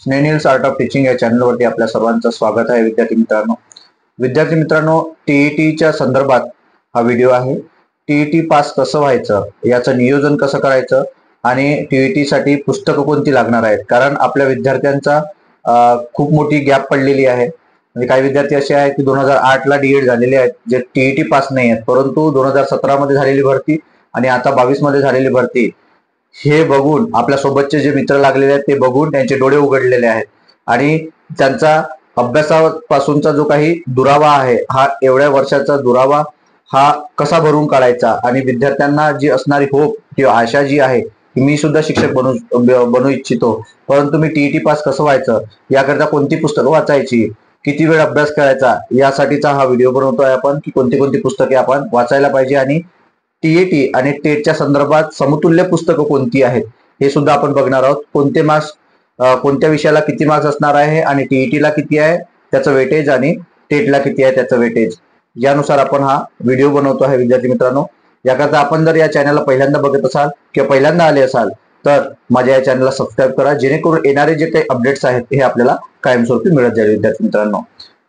स्नेनिल्स art of teaching या चॅनलवरती आपल्या सर्वांचं स्वागत आहे. विद्यार्थी मित्रांनो, टीईटीच्या संदर्भात हा व्हिडिओ आहे. टीईटी पास कसं व्हायचं, याचं नियोजन कसं करायचं आणि टीईटी साठी पुस्तकं कोणती लागणार आहेत. कारण आपल्या विद्यार्थ्यांचा खूप मोठी गॅप पडलेली आहे. म्हणजे काही विद्यार्थी असे आहेत की 2008 ला डीएड झालेले आहेत, जे टीईटी पास नाही आहेत, परंतु 2017 मध्ये झालेली भरती आणि आता 22 मध्ये झालेली भरती हे बघून आपल्या सोबतचे जे मित्र लागलेले आहेत ते बघून त्यांचे डोळे उघडलेले आहेत आणि त्यांचा अभ्यासापासूनचा जो काही दुरावा आहे, हा एवढ्या वर्षाचा दुरावा हा कसा भरून काढायचा आणि विद्यार्थ्यांना जी असणारी होप किंवा आशा जी आहे की मी सुद्धा शिक्षक बनू इच्छितो, परंतु मी टीईटी पास कसं व्हायचं, याकरता कोणती पुस्तकं वाचायची, किती वेळ अभ्यास करायचा, यासाठीचा हा व्हिडिओ बनवतोय आपण की कोणती कोणती पुस्तके आपण वाचायला पाहिजे आणि टीईटी आणि टेटच्या संदर्भात समतुल्य पुस्तकं कोणती आहेत हे सुद्धा आपण बघणार आहोत. कोणते मार्क्स कोणत्या विषयाला किती मार्क्स असणार आहे आणि टीईटीला किती आहे त्याचं वेटेज आणि टेटला किती आहे त्याचं वेटेज, यानुसार आपण हा व्हिडिओ बनवतो आहे. विद्यार्थी मित्रांनो, याकरता आपण जर या चॅनलला पहिल्यांदा बघत असाल किंवा पहिल्यांदा आले असाल तर माझ्या या चॅनलला सबस्क्राईब करा, जेणेकरून येणारे जे काही अपडेट्स आहेत हे आपल्याला कायमस्वरूपी मिळत जाईल. विद्यार्थी मित्रांनो,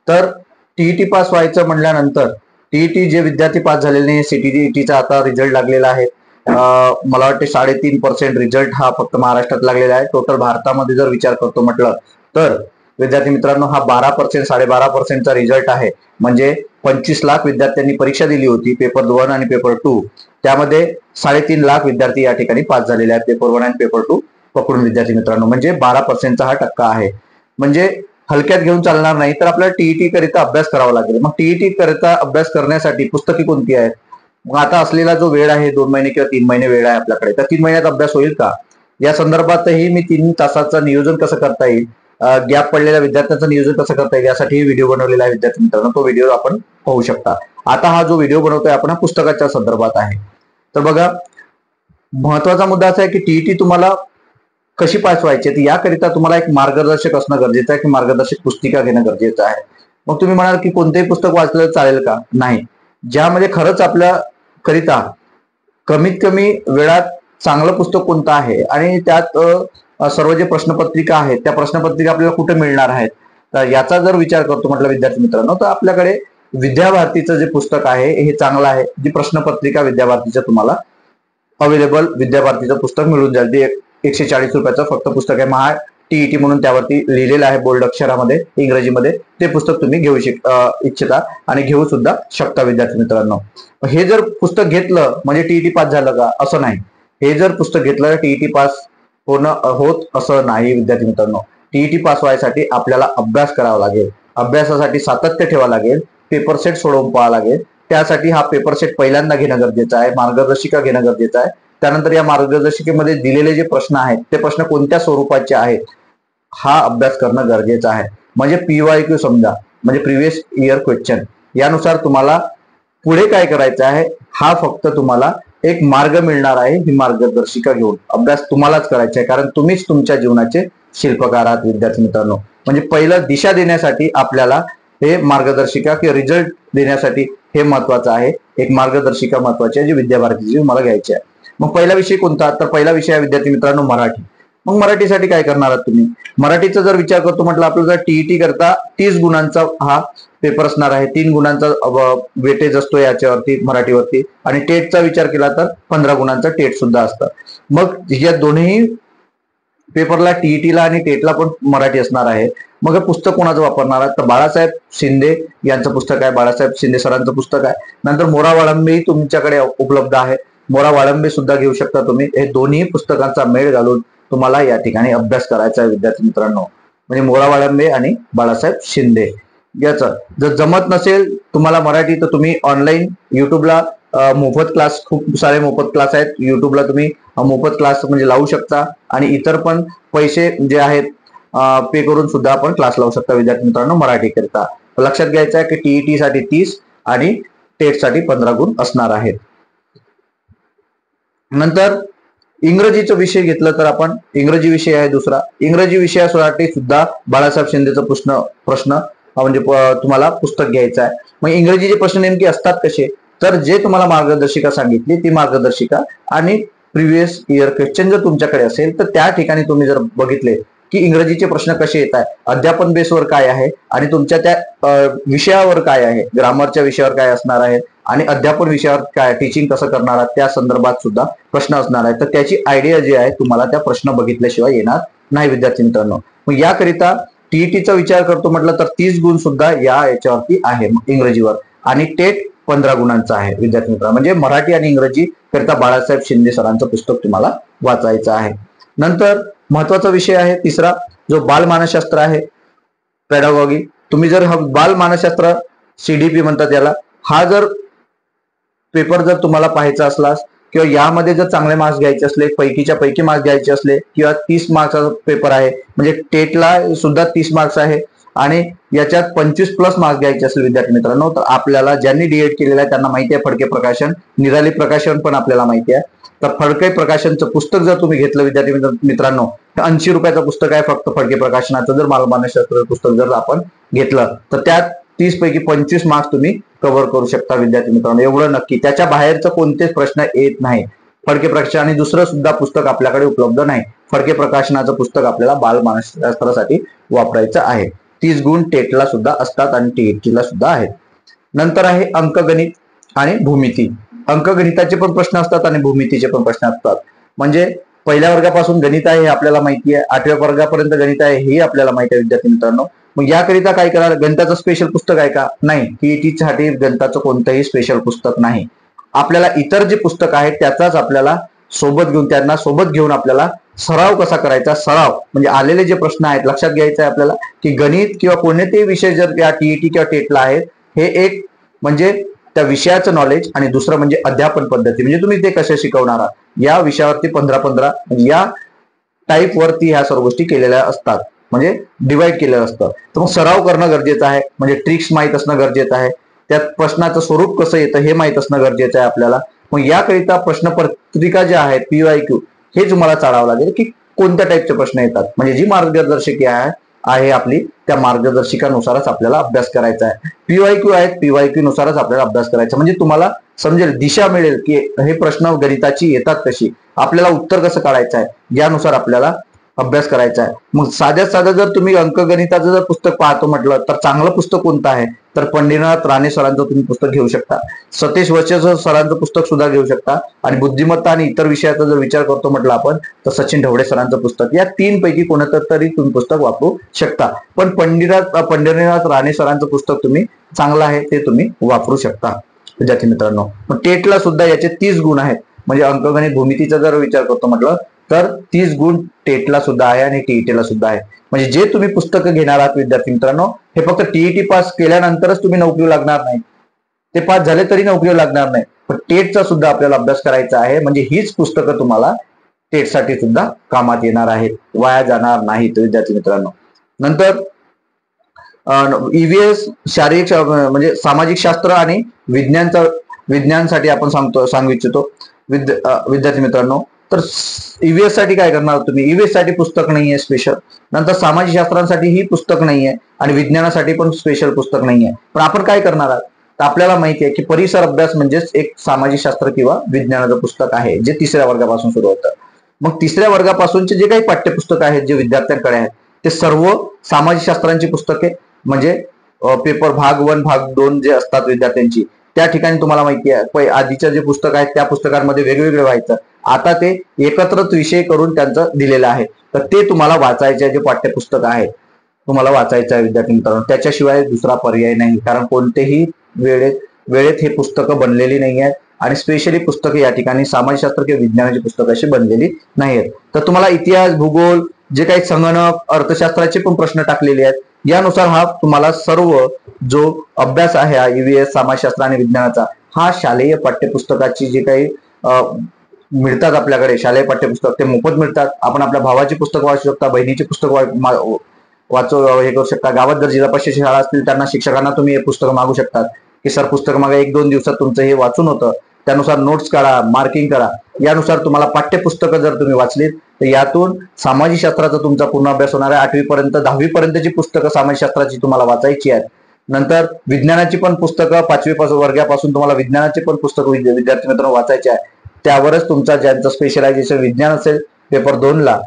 तर टीईटी पास व्हायचं म्हणल्यानंतर टीईटी जे विद्यार्थी पास झालेले नाही, सीटीईटीचा आता रिझल्ट लागलेला आहे. मला वाटते 3.5% रिझल्ट हा फक्त महाराष्ट्रात लागलेला आहे. टोटल भारतामध्ये जर विचार करतो म्हटलं तर विद्यार्थी मित्रांनो, हा 12% 12.5%चा रिझल्ट आहे. म्हणजे 25 लाख विद्यार्थ्यांनी परीक्षा दिली होती, पेपर 1 आणि पेपर 2. त्यामध्ये 3.5 लाख विद्यार्थी या ठिकाणी पास झालेले आहेत, पेपर 1 आणि पेपर 2 पकडून. विद्यार्थी मित्रांनो, म्हणजे 12%चा हा टक्का आहे. म्हणजे हलक्यात घेऊन चालणार नाही, तर आपल्याला टीईटी करिता अभ्यास करावा लागेल. मग टीईटी करिता अभ्यास करण्यासाठी पुस्तके कोणती आहेत? मग आता असलेला जो वेळ आहे, 2 महिने किंवा 3 महिने वेळ आहे आपल्याकडे, तर 3 महिन्यात अभ्यास होईल का, या संदर्भातही मी 3 तासाचं नियोजन कसं करता येईल, गॅप पडलेल्या विद्यार्थ्यांचं नियोजन कसं करता येईल, यासाठी व्हिडिओ बनवलेला आहे. विद्यार्थी मित्रांनो, तो व्हिडिओ आपण पाहू शकता. आता हा जो व्हिडिओ बनवतोय आपण, हा पुस्तकाच्या संदर्भात आहे. तर बघा, महत्वाचा मुद्दा असा आहे की टीईटी तुम्हाला कशी पास व्हायची, तर याकरिता तुम्हाला एक मार्गदर्शक असणं गरजेचं आहे की मार्गदर्शक पुस्तिका घेणं गरजेचं आहे. मग तुम्ही म्हणाल की कोणतेही पुस्तक वाचलं चालेल का? नाही. ज्यामध्ये खरंच आपल्या करिता कमीत कमी वेळात चांगलं पुस्तक कोणतं आहे आणि त्यात सर्व जे प्रश्नपत्रिका आहेत त्या प्रश्नपत्रिका आपल्याला कुठे मिळणार आहेत, तर याचा जर विचार करतो म्हटलं विद्यार्थी मित्रांनो, तर आपल्याकडे विद्याभारतीचं जे पुस्तक आहे हे चांगलं आहे. जी प्रश्नपत्रिका विद्याभारतीचं तुम्हाला अवेलेबल विद्याभारतीचं पुस्तक मिळून जाईल. ते 140 रुपयाचं फक्त पुस्तक आहे. महा टीईटी म्हणून त्यावरती लिहिलेलं आहे बोल्ड अक्षरामध्ये, इंग्रजीमध्ये. ते पुस्तक तुम्ही घेऊ इच्छिता आणि घेऊ सुद्धा शकता. विद्यार्थी मित्रांनो, हे जर पुस्तक घेतलं म्हणजे टीईटी पास झालं का, असं नाही. हे जर पुस्तक घेतलं टीईटी पास होत असं नाही. विद्यार्थी मित्रांनो, टीईटी पास व्हायसाठी आपल्याला अभ्यास करावा लागेल, अभ्यासासाठी सातत्य ठेवावं लागेल, पेपर सेट सोडवून पाहावं लागेल. त्यासाठी हा पेपर सेट पहिल्यांदा घेणं गरजेचं आहे, मार्गदर्शिका घेणं गरजेचं आहे. त्यानंतर या मार्गदर्शिकेमध्ये दिलेले जे प्रश्न आहेत ते प्रश्न कोणत्या स्वरूपाचे आहेत हा अभ्यास करणं गरजेचं आहे. म्हणजे PYQ समजा, म्हणजे प्रिव्हियस इयर क्वेश्चन, यानुसार तुम्हाला पुढे काय करायचं आहे हा फक्त तुम्हाला एक मार्ग मिळणार आहे. ही मार्गदर्शिका घेऊन अभ्यास तुम्हालाच करायचा आहे, कारण तुम्हीच तुमच्या जीवनाचे शिल्पकार आहात. विद्यार्थी मित्रांनो, म्हणजे पहिलं दिशा देण्यासाठी आपल्याला हे मार्गदर्शिका किंवा रिझल्ट देण्यासाठी हे महत्वाचं आहे. एक मार्गदर्शिका महत्वाची आहे जी विद्याभारतीची मला घ्यायची आहे. मग पहिला विषय कोणता, तर पहिला विषय आहे विद्यार्थी मित्रांनो मराठी. मग मराठीसाठी काय करणार आहात तुम्ही? मराठीचा जर विचार करतो म्हटलं आपल्याला टीईटी करता 30 गुणांचा हा पेपर असणार आहे. 3 गुणांचा वेटेज असतो याच्यावरती, मराठीवरती. आणि टेटचा विचार केला तर 15 गुणांचा टेट सुद्धा असतं. मग या दोन्ही पेपरला, टीईटीला आणि टेटला पण मराठी असणार आहे. मग हे पुस्तक कोणाचं वापरणार आहे, तर बाळासाहेब शिंदे यांचं पुस्तक आहे, बाळासाहेब शिंदे सरांचं पुस्तक आहे. नंतर मोरा वाळंबे तुमच्याकडे उपलब्ध आहे, मोरा वाळंबे सुद्धा घेऊ शकता तुम्ही. हे दोन्ही पुस्तकांचा मेळ घालून तुम्हाला या ठिकाणी अभ्यास करायचा आहे. विद्यार्थी मित्रांनो, म्हणजे मोरा वाळंबे आणि बाळासाहेब शिंदे याचं जर जमत नसेल तुम्हाला मराठी, तर तुम्ही ऑनलाईन युट्यूबला मोफत क्लास, खूप सारे मोफत क्लास आहेत युट्यूबला, तुम्ही मोफत क्लास म्हणजे लावू शकता. आणि इतर पण पैसे जे आहेत पे करून सुद्धा आपण क्लास लावू शकता. विद्यार्थी मित्रांनो, मराठी करता लक्षात घ्यायचं आहे की टीईटी साठी 30 आणि टेट साठी 15 गुण असणार आहेत. नंतर इंग्रजीचा विषय घेतलं तर आपण, इंग्रजी विषय आहे दुसरा. इंग्रजी विषयासाठी सुद्धा बाळासाहेब शिंदेचा प्रश्न म्हणजे तुम्हाला पुस्तक घ्यायचं आहे. मग इंग्रजीचे प्रश्न नेमके असतात कसे, तर जे तुम्हाला मार्गदर्शिका सांगितली ती मार्गदर्शिका आणि प्रिव्हियस इयर क्वेश्चन जर तुमच्याकडे असेल तर त्या ठिकाणी तुम्ही जर बघितले की इंग्रजीचे प्रश्न कसे येत आहे, अध्यापन बेसवर काय आहे आणि तुमच्या त्या विषयावर काय आहे, ग्रामरच्या विषयावर काय असणार आहे आणि अध्यापन विषयावर काय, टीचिंग कसं करणार आहात त्या संदर्भात सुद्धा प्रश्न असणार आहे. तर त्याची आयडिया जी आहे तुम्हाला त्या प्रश्न बघितल्याशिवाय येणार नाही विद्यार्थी मित्रांनो. मग याकरिता टीईटीचा विचार करतो म्हटलं तर 30 गुण सुद्धा याच्यावरती आहे इंग्रजीवर आणि टेट 15 गुणांचा आहे विद्यार्थी मित्रांनो. म्हणजे मराठी आणि इंग्रजी करता बाळासाहेब शिंदे सरांचं पुस्तक तुम्हाला वाचायचं आहे. नंतर महत्वाचा विषय आहे तिसरा, जो बालमानसशास्त्र आहे, पेडागॉगी. तुम्ही जर हा बालमानसशास्त्र CDP म्हणतात याला, हा जर पेपर जर तुम्हाला पाहायचा असलास किंवा यामध्ये जर चांगले मार्क्स घ्यायचे असले, पैकीच्या पैकी मार्क्स घ्यायचे असले किंवा 30 मार्क्सचा पेपर आहे, म्हणजे टेटला सुद्धा 30 मार्क्स आहे आणि याच्यात 25+ मार्क्स घ्यायचे असले विद्यार्थी मित्रांनो, तर आपल्याला ज्यांनी डीएड केलेलं आहे त्यांना माहिती आहे फडके प्रकाशन, निराली प्रकाशन पण आपल्याला माहिती आहे. तर फडके प्रकाशनचं पुस्तक जर तुम्ही घेतलं विद्यार्थी मित्रांनो, 80 रुपयाचं पुस्तक आहे फक्त फडके प्रकाशनाचं. जर बालमानसशास्त्र पुस्तक जर आपण घेतलं तर त्यात 30 पैकी 25 मार्क्स तुम्ही कव्हर करू शकता विद्यार्थी मित्रांनो, एवढं नक्की. त्याच्या बाहेरचं कोणतेच प्रश्न येत नाही फडके प्रकाशन. आणि दुसरं सुद्धा पुस्तक आपल्याकडे उपलब्ध नाही. फडके प्रकाशनाचं पुस्तक आपल्याला बालमानसशास्त्रासाठी वापरायचं आहे. 30 गुण टेटला सुद्धा असतात आणि टीईटीला सुद्धा आहेत. नंतर आहे अंकगणित आणि भूमिती. अंकगणिताचे पण प्रश्न असतात आणि भूमितीचे पण प्रश्न असतात. म्हणजे पहिल्या वर्गापासून गणित आहे हे आपल्याला माहिती आहे, 8व्या वर्गापर्यंत गणित आहे हे आपल्याला माहिती आहे विद्यार्थी मित्रांनो. मग याकरिता काय करा, गणिताचं स्पेशल पुस्तक आहे का? नाही, टीईटीसाठी गणिताचं कोणतंही स्पेशल पुस्तक नाही. आपल्याला इतर जे पुस्तक आहेत त्याचाच आपल्याला त्यांना सोबत घेऊन आपल्याला सराव कसा करायचा, सराव म्हणजे आलेले जे प्रश्न आहेत लक्षात घ्यायचं आहे आपल्याला की गणित किंवा कोणतेही विषय जर या टीईटी किंवा टेटला आहेत, हे एक म्हणजे त्या विषयाचं नॉलेज आणि दुसरं म्हणजे अध्यापन पद्धती, म्हणजे तुम्ही ते कसे शिकवणार आहात या विषयावरती 15-15 या टाईप वरती ह्या सर्व गोष्टी केलेल्या असतात, म्हणजे डिवाइड केलेलं असतं. तर मग सराव करणं गरजेचं आहे, म्हणजे ट्रिक्स माहीत असणं गरजेचं आहे, त्यात प्रश्नाचं स्वरूप कसं येतं हे माहीत असणं गरजेचं आहे आपल्याला. मग याकरिता प्रश्नपत्रिका ज्या आहेत PYQ हे तुम्हाला चाळावं लागेल की कोणत्या टाईपचे प्रश्न येतात. म्हणजे जी मार्गदर्शक आहे आपली त्या मार्गदर्शिकानुसारच आपल्याला अभ्यास करायचा आहे. PYQ आहेत, PYQ नुसारच आपल्याला अभ्यास करायचा, म्हणजे तुम्हाला समजेल, दिशा मिळेल की हे प्रश्न गणिताची येतात कशी, आपल्याला उत्तर कसं काढायचं आहे यानुसार आपल्याला अभ्यास करायचा आहे. मग साध्यात साधं जर तुम्ही अंकगणिताचं जर पुस्तक पाहतो म्हटलं तर चांगलं पुस्तक कोणतं आहे, तर पंडितनाथ राणे सरांचं तुम्ही पुस्तक घेऊ शकता, सतीश वचस सरांचं पुस्तक सुद्धा घेऊ शकता आणि बुद्धिमत्ता आणि इतर विषयाचा जर विचार करतो म्हटलं आपण तर सचिन ढवळे सरांचं पुस्तक, या 3 पैकी कोणतं तरी तुम्ही पुस्तक वापरू शकता. पण पंडितनाथ राणे सरांचं पुस्तक तुम्ही चांगलं आहे ते तुम्ही वापरू शकता विद्यार्थी मित्रांनो. पण टेटला सुद्धा याचे 30 गुण आहेत, म्हणजे अंकगणित भूमितीचा जर विचार करतो म्हटलं तर 30 गुण टेटला सुद्धा आहे आणि टीईटीला सुद्धा आहे. म्हणजे जे तुम्ही पुस्तकं घेणार आहात विद्यार्थी मित्रांनो, हे फक्त टीईटी पास केल्यानंतरच तुम्ही नोकरी लागणार नाही, ते पास झाले तरी नोकरी लागणार नाही, पण टेटचा सुद्धा आपल्याला अभ्यास करायचा आहे. म्हणजे हीच पुस्तकं तुम्हाला टेटसाठी सुद्धा कामात येणार आहेत, वाया जाणार नाहीत विद्यार्थी मित्रांनो. नंतर EVS शारीरिक म्हणजे सामाजिक शास्त्र आणि विज्ञानसाठी आपण सांगू इच्छितो विद्यार्थी मित्रांनो. तर EVS साठी काय करणार तुम्ही, EVS साठी पुस्तक नाहीये स्पेशल, नंतर सामाजिक शास्त्रांसाठी ही पुस्तक नाहीये आणि विज्ञानासाठी पण स्पेशल पुस्तक नाहीये. पण आपण काय करणार आहात, तर आपल्याला माहिती आहे की परिसर अभ्यास म्हणजेच एक सामाजिक शास्त्र किंवा विज्ञानाचं पुस्तक आहे जे 3ऱ्या वर्गापासून सुरू होतं. मग 3ऱ्या वर्गापासूनचे जे काही पाठ्यपुस्तक आहेत जे विद्यार्थ्यांकडे आहेत ते सर्व सामाजिक शास्त्रांची पुस्तके, म्हणजे पेपर भाग 1 भाग 2 जे असतात विद्यार्थ्यांची, त्या ठिकाणी तुम्हाला माहिती आहे आधीच्या जे पुस्तक आहेत त्या पुस्तकांमध्ये वेगवेगळे व्हायचं, आता ते एकत्रच विषय करून त्यांचं दिलेलं आहे. तर ते तुम्हाला वाचायचे जे पाठ्यपुस्तक आहे तुम्हाला वाचायचं आहे विद्यार्थी मित्रांनो, त्याच्याशिवाय दुसरा पर्याय नाही. कारण कोणतेही वेळेत हे पुस्तकं बनलेली नाही आहेत आणि स्पेशली पुस्तकं या ठिकाणी समाजशास्त्र किंवा विज्ञानाची पुस्तकं अशी बनलेली नाही आहेत. तर तुम्हाला इतिहास, भूगोल, जे काही संगणक, अर्थशास्त्राचे पण प्रश्न टाकलेले आहेत, यानुसार हा तुम्हाला सर्व जो अभ्यास आहे EVS समाजशास्त्र आणि विज्ञानाचा, हा शालेय पाठ्यपुस्तकाची जे काही मिळतात आपल्याकडे शालेय पाठ्यपुस्तक ते मोफत मिळतात. आपण आपल्या भावाची पुस्तक वाचू शकता, बहिणीची पुस्तक हे करू शकता. गावात जर जिल्हा परिषद शाळा असतील त्यांना शिक्षकांना तुम्ही हे पुस्तक मागू शकतात की सर पुस्तक मागा, 1-2 दिवसात तुमचं हे वाचून होतं, त्यानुसार नोट्स काढा, मार्किंग करा. यानुसार तुम्हाला पाठ्यपुस्तकं जर तुम्ही वाचलीत तर यातून सामाजिक शास्त्राचा तुमचा पूर्ण अभ्यास होणार आहे. 8वी पर्यंत 10वी पर्यंतची पुस्तकं सामाजिक शास्त्राची तुम्हाला वाचायची आहेत. नंतर विज्ञानाची पण पुस्तकं 5वी वर्गापासून तुम्हाला विज्ञानाची पण पुस्तकं विद्यार्थी मित्रांनो वाचायची आहे. त्यावरच तुमचा ज्यांचं स्पेशलायझेशन विज्ञान असेल पेपर 2ला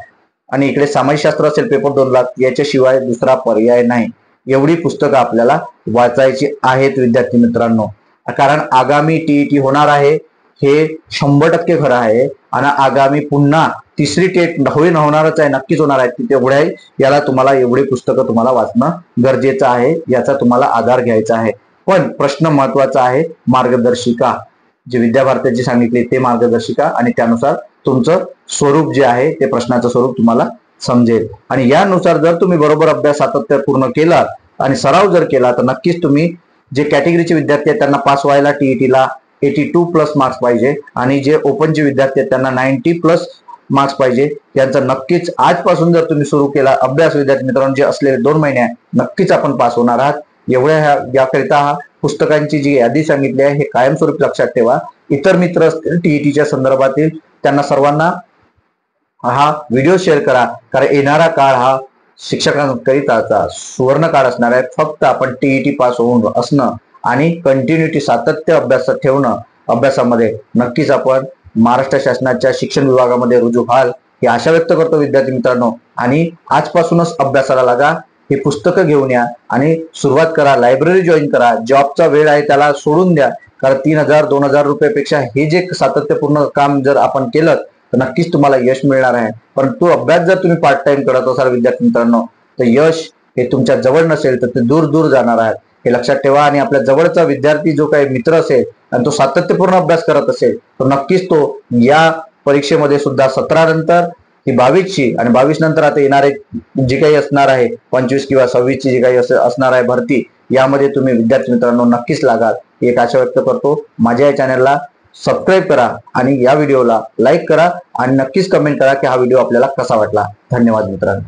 आणि इकडे समाजशास्त्र असेल पेपर 2 लाख, याच्याशिवाय दुसरा पर्याय नाही. एवढी पुस्तकं आपल्याला वाचायची आहेत विद्यार्थी मित्रांनो. कारण आगामी टीईटी होणार आहे हे 100% खरं आहे. आणि आगामी पुन्हा तिसरी टेट होणारच आहे, नक्कीच होणार आहे. तेवढ्या याला तुम्हाला एवढी पुस्तकं तुम्हाला वाचणं गरजेचं आहे, याचा तुम्हाला आधार घ्यायचा आहे. पण प्रश्न महत्वाचा आहे, मार्गदर्शिका जी विद्याभारतीची सांगितली ते मार्गदर्शिका, आणि त्यानुसार तुमचं स्वरूप जे आहे ते प्रश्नाचं स्वरूप तुम्हाला समजेल. आणि यानुसार जर तुम्ही बरोबर अभ्यास सातत्यपूर्ण केला आणि सराव जर केला तर नक्कीच तुम्ही जे कॅटेगरीचे विद्यार्थी आहेत त्यांना पास व्हायला टीईटीला 82+ मार्क्स पाहिजे, आणि जे ओपनचे विद्यार्थी आहेत त्यांना 90+ मार्क्स पाहिजे. यांचा नक्कीच आजपासून जर तुम्ही सुरू केला अभ्यास विद्यार्थी मित्रांनो, जे असलेले 2 महिने आहे, नक्कीच आपण पास होणार आहात. एवढ्या याकरिता पुस्तकांची जी यादी सांगितली आहे हे कायमस्वरूपी लक्षात ठेवा. इतर मित्र असतील टीईटीच्या संदर्भातील त्यांना सर्वांना हा व्हिडिओ शेअर करा, कारण येणारा काळ हा शिक्षकांकरिताचा सुवर्ण काळ असणार आहे. फक्त आपण टीईटी पास होऊन असणं आणि कंटिन्युटी सातत्य अभ्यासात ठेवणं, अभ्यासामध्ये नक्कीच आपण महाराष्ट्र शासनाच्या शिक्षण विभागामध्ये रुजू व्हाल ही आशा व्यक्त करतो विद्यार्थी मित्रांनो. आणि आजपासूनच अभ्यासाला लागा, हे पुस्तकं घेऊन या आणि सुरुवात करा. लायब्ररी जॉईन करा. जॉबचा वेळ आहे त्याला सोडून द्या, कारण 3,000-2,000 रुपयापेक्षा हे जे सातत्यपूर्ण काम जर आपण केलं तर नक्कीच तुम्हाला यश मिळणार आहे. परंतु अभ्यास जर तुम्ही पार्ट टाइम करत असाल विद्यार्थी मित्रांनो, तर यश हे तुमच्या जवळ नसेल तर ते दूर दूर जाणार आहे, हे लक्षात ठेवा. आणि आपल्या जवळचा विद्यार्थी जो काही मित्र असेल आणि तो सातत्यपूर्ण अभ्यास करत असेल तर नक्कीच तो या परीक्षेमध्ये सुद्धा 17 नंतर ही 22ची आणि 22 नंतर आता येणारे जी काही असणार आहे 25 किंवा 26ची जी काही असणार आहे भरती, यामध्ये तुम्ही विद्यार्थी मित्रांनो नक्कीच लागाल एक आशा व्यक्त करतो. माझ्या या चॅनलला सबस्क्राईब करा आणि या व्हिडिओला लाईक करा आणि नक्कीच कमेंट करा की हा व्हिडिओ आपल्याला कसा वाटला. धन्यवाद मित्रांनो.